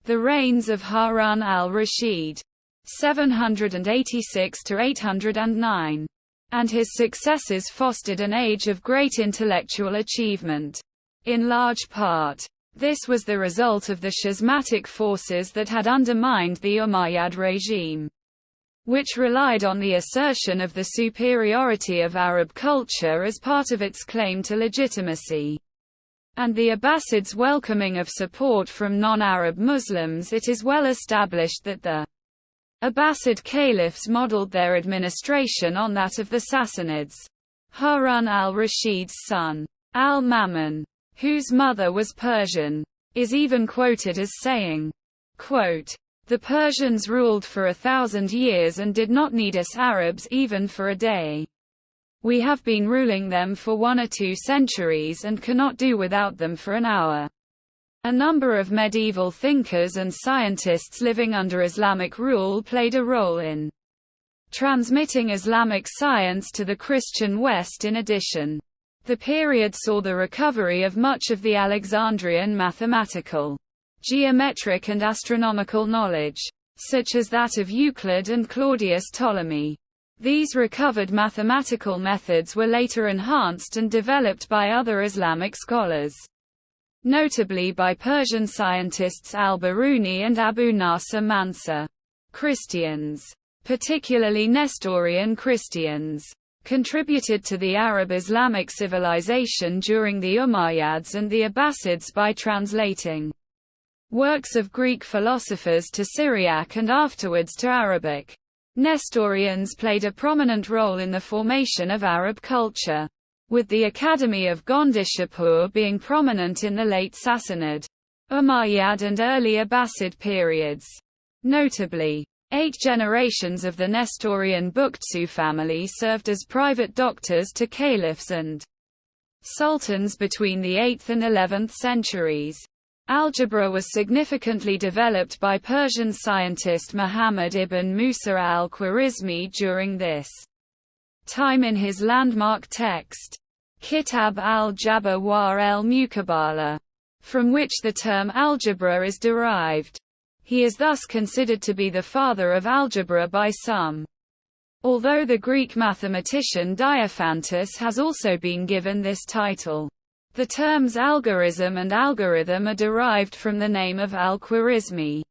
The reigns of Harun al-Rashid (786–809) and his successors fostered an age of great intellectual achievement. In large part, this was the result of the schismatic forces that had undermined the Umayyad regime, which relied on the assertion of the superiority of Arab culture as part of its claim to legitimacy, and the Abbasids' welcoming of support from non-Arab Muslims. It is well established that the Abbasid Caliphs modeled their administration on that of the Sassanids. Harun al-Rashid's son, al-Mamun, whose mother was Persian, is even quoted as saying, quote, "The Persians ruled for 1,000 years and did not need us Arabs even for a day. We have been ruling them for 1 or 2 centuries and cannot do without them for an hour." A number of medieval thinkers and scientists living under Islamic rule played a role in transmitting Islamic science to the Christian West. In addition, the period saw the recovery of much of the Alexandrian mathematical, geometric and astronomical knowledge, such as that of Euclid and Claudius Ptolemy. These recovered mathematical methods were later enhanced and developed by other Islamic scholars, notably by Persian scientists al-Biruni and Abu Nasr Mansur. Christians, particularly Nestorian Christians, contributed to the Arab Islamic civilization during the Umayyads and the Abbasids by translating works of Greek philosophers to Syriac and afterwards to Arabic. Nestorians played a prominent role in the formation of Arab culture, with the Academy of Gondishapur being prominent in the late Sassanid, Umayyad and early Abbasid periods. Notably, 8 generations of the Nestorian Buktsu family served as private doctors to caliphs and sultans between the 8th and 11th centuries. Algebra was significantly developed by Persian scientist Muhammad ibn Musa al-Khwarizmi during this time in his landmark text, Kitab al-Jabr wa al-Muqabala, from which the term algebra is derived. He is thus considered to be the father of algebra by some, although the Greek mathematician Diophantus has also been given this title. The terms algorithm and algorithm are derived from the name of al-Khwarizmi,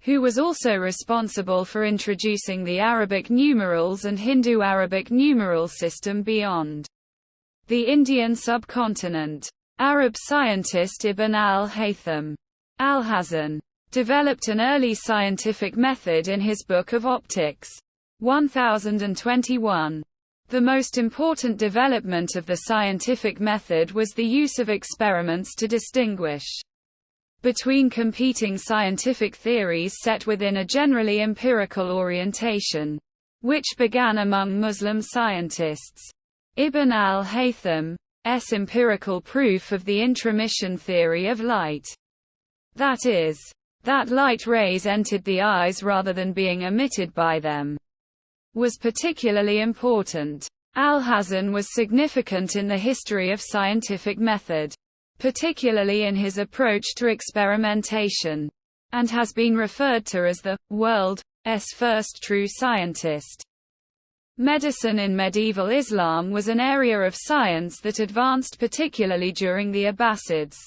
who was also responsible for introducing the Arabic numerals and Hindu-Arabic numeral system beyond the Indian subcontinent. Arab scientist Ibn al-Haytham al-Hazan developed an early scientific method in his Book of Optics, 1021. The most important development of the scientific method was the use of experiments to distinguish between competing scientific theories set within a generally empirical orientation, which began among Muslim scientists. Ibn al-Haytham's empirical proof of the intromission theory of light, that is, that light rays entered the eyes rather than being emitted by them, was particularly important. Al-Hazan was significant in the history of scientific method, particularly in his approach to experimentation, and has been referred to as the world's first true scientist. Medicine in medieval Islam was an area of science that advanced particularly during the Abbasids'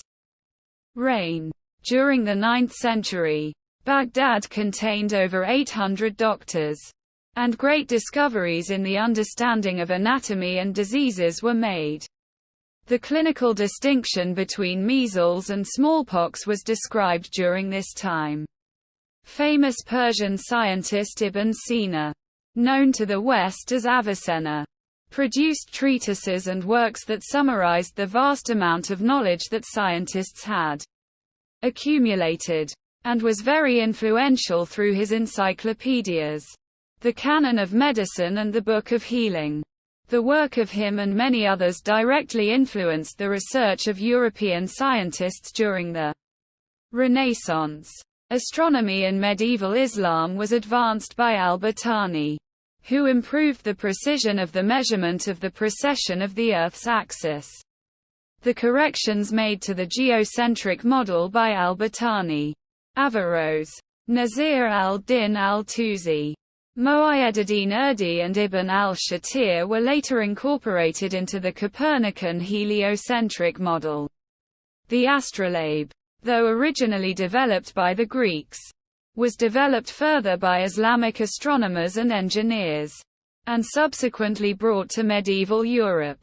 reign. During the 9th century, Baghdad contained over 800 doctors, and great discoveries in the understanding of anatomy and diseases were made. The clinical distinction between measles and smallpox was described during this time. Famous Persian scientist Ibn Sina, known to the West as Avicenna, produced treatises and works that summarized the vast amount of knowledge that scientists had accumulated, and was very influential through his encyclopedias, the Canon of Medicine and the Book of Healing. The work of him and many others directly influenced the research of European scientists during the Renaissance. Astronomy in medieval Islam was advanced by al-Battani, who improved the precision of the measurement of the precession of the Earth's axis. The corrections made to the geocentric model by al-Battani Averroes, Nasir al-Din al-Tusi, Mu'ayyaduddin Urdi and Ibn al-Shatir were later incorporated into the Copernican heliocentric model. The astrolabe, though originally developed by the Greeks, was developed further by Islamic astronomers and engineers, and subsequently brought to medieval Europe.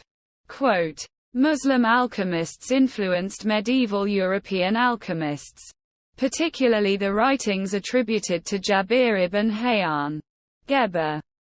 Quote, Muslim alchemists influenced medieval European alchemists, particularly the writings attributed to Jabir ibn Hayyan. Geber,